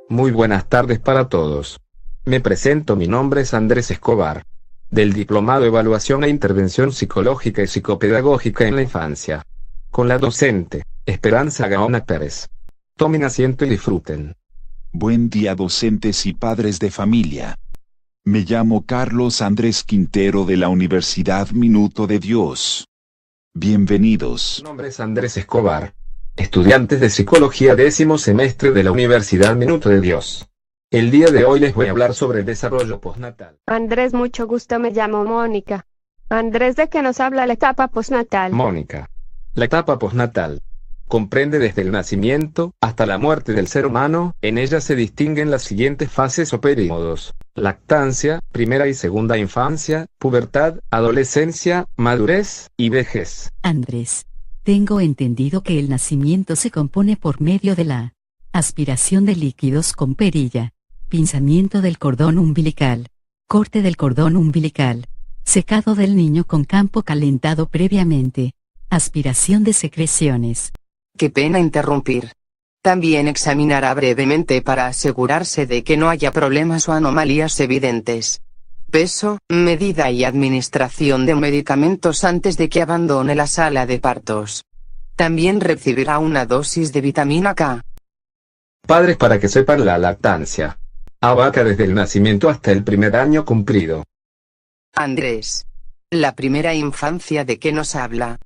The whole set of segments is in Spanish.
Muy buenas tardes para todos. Me presento, mi nombre es Andrés Escobar, del Diplomado Evaluación e Intervención Psicológica y Psicopedagógica en la Infancia, con la docente, Esperanza Gaona Pérez. Tomen asiento y disfruten. Buen día, docentes y padres de familia. Me llamo Carlos Andrés Quintero de la Universidad Minuto de Dios. Bienvenidos. Mi nombre es Andrés Escobar, estudiantes de Psicología 10º semestre de la Universidad Minuto de Dios. El día de hoy les voy a hablar sobre el desarrollo postnatal. Andrés, mucho gusto, me llamo Mónica. Andrés, ¿de qué nos habla la etapa postnatal? Mónica. La etapa postnatal comprende desde el nacimiento hasta la muerte del ser humano. En ella se distinguen las siguientes fases o períodos: lactancia, primera y segunda infancia, pubertad, adolescencia, madurez y vejez. Andrés, tengo entendido que el nacimiento se compone por medio de la aspiración de líquidos con perilla, pinzamiento del cordón umbilical, corte del cordón umbilical, secado del niño con campo calentado previamente, aspiración de secreciones. Qué pena interrumpir. También examinará brevemente para asegurarse de que no haya problemas o anomalías evidentes. Peso, medida y administración de medicamentos antes de que abandone la sala de partos. También recibirá una dosis de vitamina K. Padres, para que sepan, la lactancia abarca desde el nacimiento hasta el primer año cumplido. Andrés. La primera infancia, ¿de qué nos habla?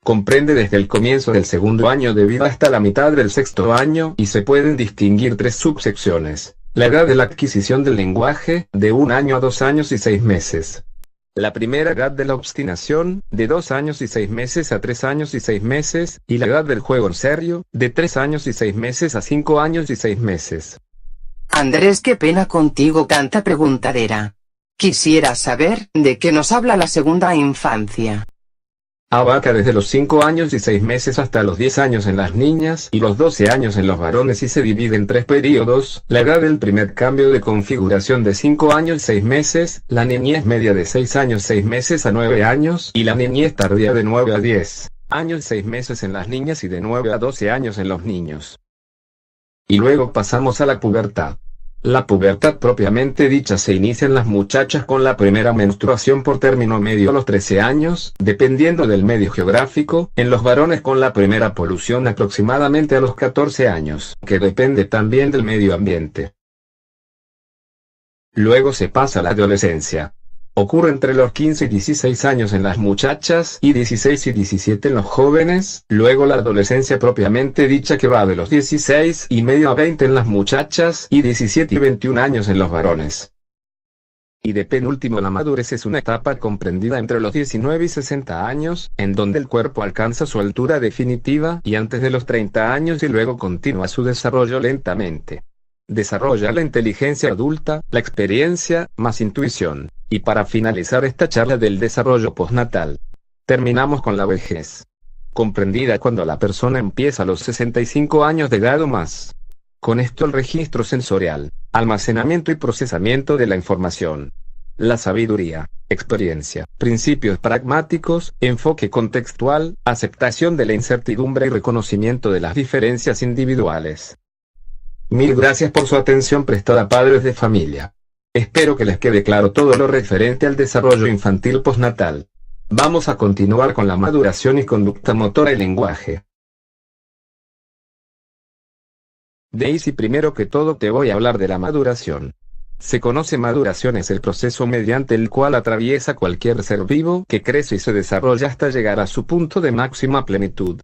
Comprende desde el comienzo del segundo año de vida hasta la mitad del sexto año y se pueden distinguir tres subsecciones: la edad de la adquisición del lenguaje, de 1 año a 2 años y 6 meses. La primera edad de la obstinación, de 2 años y 6 meses a 3 años y 6 meses, y la edad del juego en serio, de 3 años y 6 meses a 5 años y 6 meses. Andrés, qué pena contigo, tanta preguntadera. Quisiera saber, ¿de qué nos habla la segunda infancia? Abarca desde los 5 años y 6 meses hasta los 10 años en las niñas y los 12 años en los varones, y se divide en 3 periodos: la edad del primer cambio de configuración de 5 años y 6 meses, la niñez media de 6 años 6 meses a 9 años y la niñez tardía de 9 a 10 años 6 meses en las niñas y de 9 a 12 años en los niños. Y luego pasamos a la pubertad. La pubertad propiamente dicha se inicia en las muchachas con la primera menstruación por término medio a los 13 años, dependiendo del medio geográfico; en los varones con la primera polución aproximadamente a los 14 años, que depende también del medio ambiente. Luego se pasa a la adolescencia. Ocurre entre los 15 y 16 años en las muchachas y 16 y 17 en los jóvenes; luego la adolescencia propiamente dicha, que va de los 16 y medio a 20 en las muchachas y 17 y 21 años en los varones. Y de penúltimo, la madurez es una etapa comprendida entre los 19 y 60 años, en donde el cuerpo alcanza su altura definitiva y antes de los 30 años, y luego continúa su desarrollo lentamente. Desarrolla la inteligencia adulta, la experiencia, más intuición. Y para finalizar esta charla del desarrollo postnatal, terminamos con la vejez, comprendida cuando la persona empieza a los 65 años de edad o más. Con esto el registro sensorial, almacenamiento y procesamiento de la información, la sabiduría, experiencia, principios pragmáticos, enfoque contextual, aceptación de la incertidumbre y reconocimiento de las diferencias individuales. Mil gracias por su atención prestada, padres de familia. Espero que les quede claro todo lo referente al desarrollo infantil postnatal. Vamos a continuar con la maduración y conducta motora y lenguaje. Daisy, primero que todo te voy a hablar de la maduración. Se conoce maduración es el proceso mediante el cual atraviesa cualquier ser vivo que crece y se desarrolla hasta llegar a su punto de máxima plenitud.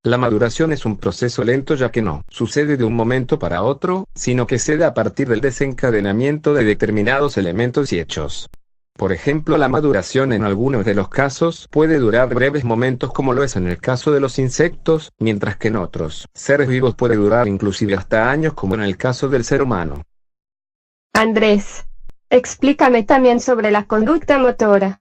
La maduración es un proceso lento, ya que no sucede de un momento para otro, sino que se da a partir del desencadenamiento de determinados elementos y hechos. Por ejemplo, la maduración en algunos de los casos puede durar breves momentos, como lo es en el caso de los insectos, mientras que en otros seres vivos puede durar inclusive hasta años, como en el caso del ser humano. Andrés, explícame también sobre la conducta motora.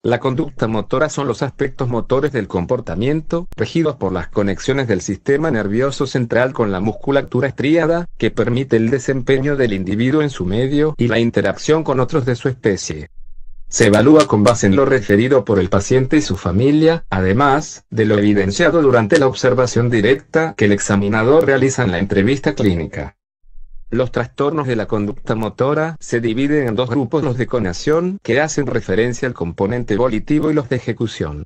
La conducta motora son los aspectos motores del comportamiento, regidos por las conexiones del sistema nervioso central con la musculatura estriada, que permite el desempeño del individuo en su medio y la interacción con otros de su especie. Se evalúa con base en lo referido por el paciente y su familia, además de lo evidenciado durante la observación directa que el examinador realiza en la entrevista clínica. Los trastornos de la conducta motora se dividen en dos grupos: los de conación, que hacen referencia al componente volitivo, y los de ejecución.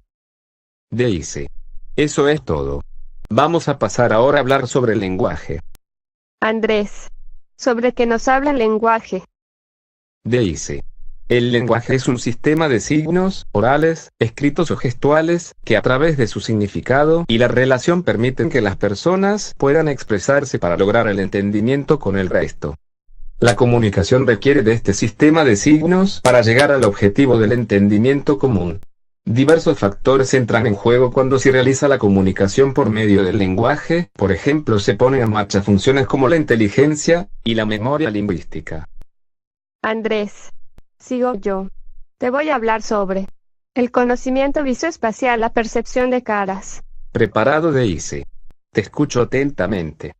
Dice. Eso es todo. Vamos a pasar ahora a hablar sobre el lenguaje. Andrés. ¿Sobre qué nos habla el lenguaje? Dice. El lenguaje es un sistema de signos, orales, escritos o gestuales, que a través de su significado y la relación permiten que las personas puedan expresarse para lograr el entendimiento con el resto. La comunicación requiere de este sistema de signos para llegar al objetivo del entendimiento común. Diversos factores entran en juego cuando se realiza la comunicación por medio del lenguaje. Por ejemplo, se ponen en marcha funciones como la inteligencia y la memoria lingüística. Andrés. Sigo yo. Te voy a hablar sobre el conocimiento visoespacial, la percepción de caras. Preparado, Daisy. Te escucho atentamente.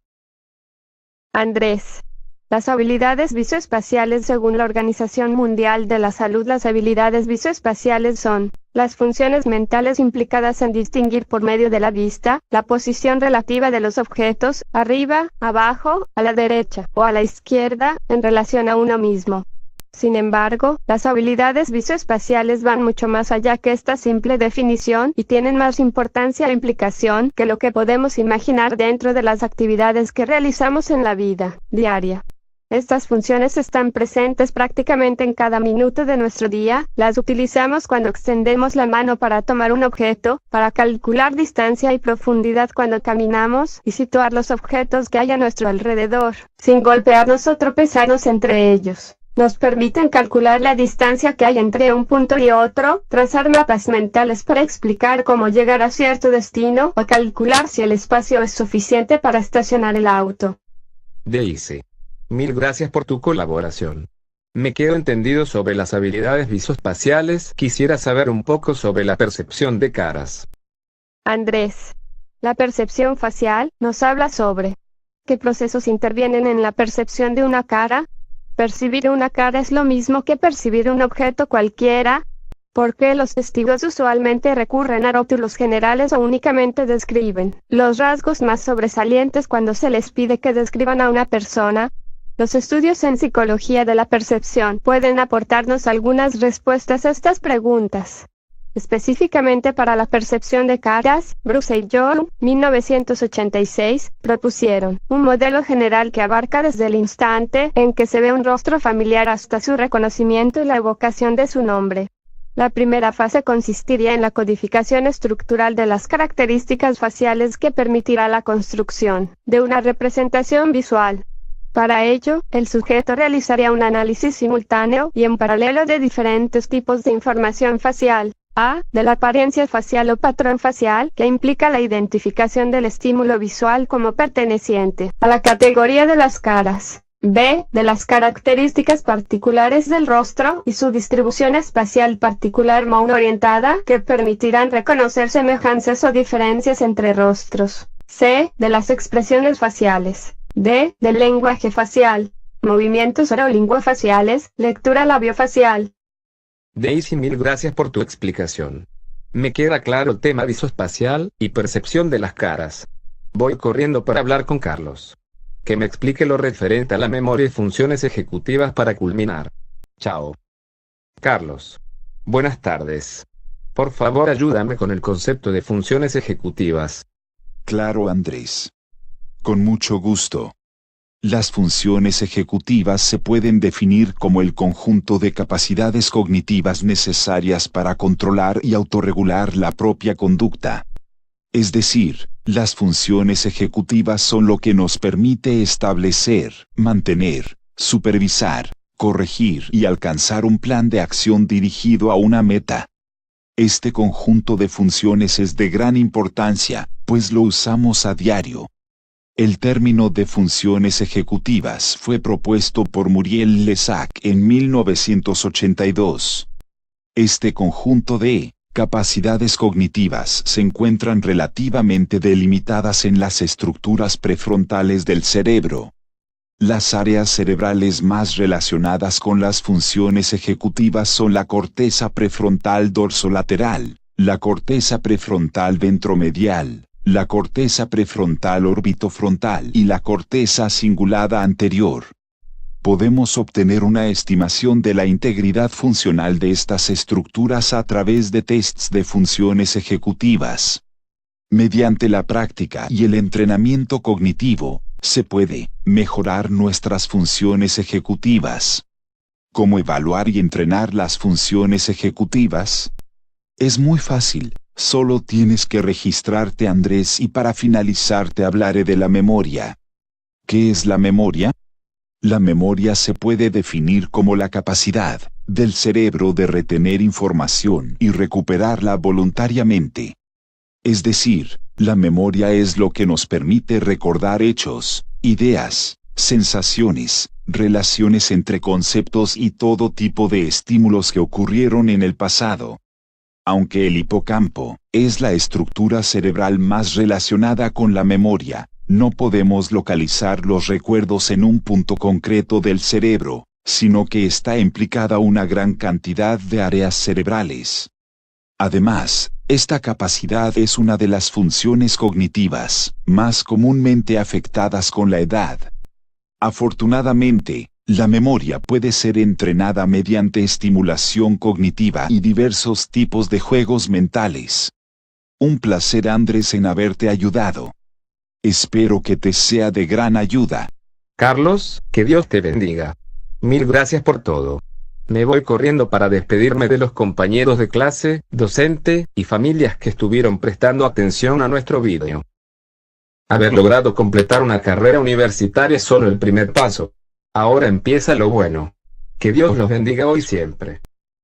Andrés. Las habilidades visoespaciales. Según la Organización Mundial de la Salud, las habilidades visoespaciales son las funciones mentales implicadas en distinguir por medio de la vista la posición relativa de los objetos, arriba, abajo, a la derecha o a la izquierda, en relación a uno mismo. Sin embargo, las habilidades visoespaciales van mucho más allá que esta simple definición y tienen más importancia e implicación que lo que podemos imaginar dentro de las actividades que realizamos en la vida diaria. Estas funciones están presentes prácticamente en cada minuto de nuestro día. Las utilizamos cuando extendemos la mano para tomar un objeto, para calcular distancia y profundidad cuando caminamos, y situar los objetos que hay a nuestro alrededor, sin golpearnos o tropezarnos entre ellos. Nos permiten calcular la distancia que hay entre un punto y otro, trazar mapas mentales para explicar cómo llegar a cierto destino, o calcular si el espacio es suficiente para estacionar el auto. Daisy. Mil gracias por tu colaboración. Me quedo entendido sobre las habilidades visoespaciales. Quisiera saber un poco sobre la percepción de caras. Andrés. La percepción facial nos habla sobre qué procesos intervienen en la percepción de una cara. Percibir una cara es lo mismo que percibir un objeto cualquiera. ¿Por qué los testigos usualmente recurren a rótulos generales o únicamente describen los rasgos más sobresalientes cuando se les pide que describan a una persona? Los estudios en psicología de la percepción pueden aportarnos algunas respuestas a estas preguntas. Específicamente para la percepción de caras, Bruce y Young, 1986, propusieron un modelo general que abarca desde el instante en que se ve un rostro familiar hasta su reconocimiento y la evocación de su nombre. La primera fase consistiría en la codificación estructural de las características faciales que permitirá la construcción de una representación visual. Para ello, el sujeto realizaría un análisis simultáneo y en paralelo de diferentes tipos de información facial. A. De la apariencia facial o patrón facial, que implica la identificación del estímulo visual como perteneciente a la categoría de las caras. B. De las características particulares del rostro y su distribución espacial particular mono orientada, que permitirán reconocer semejanzas o diferencias entre rostros. C. De las expresiones faciales. D. Del lenguaje facial. Movimientos orolinguofaciales, lectura labiofacial. Daisy, mil gracias por tu explicación. Me queda claro el tema visoespacial y percepción de las caras. Voy corriendo para hablar con Carlos. Que me explique lo referente a la memoria y funciones ejecutivas para culminar. Chao. Carlos. Buenas tardes. Por favor, ayúdame con el concepto de funciones ejecutivas. Claro, Andrés. Con mucho gusto. Las funciones ejecutivas se pueden definir como el conjunto de capacidades cognitivas necesarias para controlar y autorregular la propia conducta. Es decir, las funciones ejecutivas son lo que nos permite establecer, mantener, supervisar, corregir y alcanzar un plan de acción dirigido a una meta. Este conjunto de funciones es de gran importancia, pues lo usamos a diario. El término de funciones ejecutivas fue propuesto por Muriel Lesac en 1982. Este conjunto de capacidades cognitivas se encuentran relativamente delimitadas en las estructuras prefrontales del cerebro. Las áreas cerebrales más relacionadas con las funciones ejecutivas son la corteza prefrontal dorsolateral, la corteza prefrontal ventromedial, la corteza prefrontal orbitofrontal y la corteza cingulada anterior. Podemos obtener una estimación de la integridad funcional de estas estructuras a través de tests de funciones ejecutivas. Mediante la práctica y el entrenamiento cognitivo, se puede mejorar nuestras funciones ejecutivas. ¿Cómo evaluar y entrenar las funciones ejecutivas? Es muy fácil, solo tienes que registrarte, Andrés, y para finalizar te hablaré de la memoria. ¿Qué es la memoria? La memoria se puede definir como la capacidad del cerebro de retener información y recuperarla voluntariamente. Es decir, la memoria es lo que nos permite recordar hechos, ideas, sensaciones, relaciones entre conceptos y todo tipo de estímulos que ocurrieron en el pasado. Aunque el hipocampo es la estructura cerebral más relacionada con la memoria, no podemos localizar los recuerdos en un punto concreto del cerebro, sino que está implicada una gran cantidad de áreas cerebrales. Además, esta capacidad es una de las funciones cognitivas más comúnmente afectadas con la edad. Afortunadamente, la memoria puede ser entrenada mediante estimulación cognitiva y diversos tipos de juegos mentales. Un placer, Andrés, en haberte ayudado. Espero que te sea de gran ayuda. Carlos, que Dios te bendiga. Mil gracias por todo. Me voy corriendo para despedirme de los compañeros de clase, docente y familias que estuvieron prestando atención a nuestro vídeo. Haber logrado completar una carrera universitaria es solo el primer paso. Ahora empieza lo bueno. Que Dios los bendiga hoy y siempre.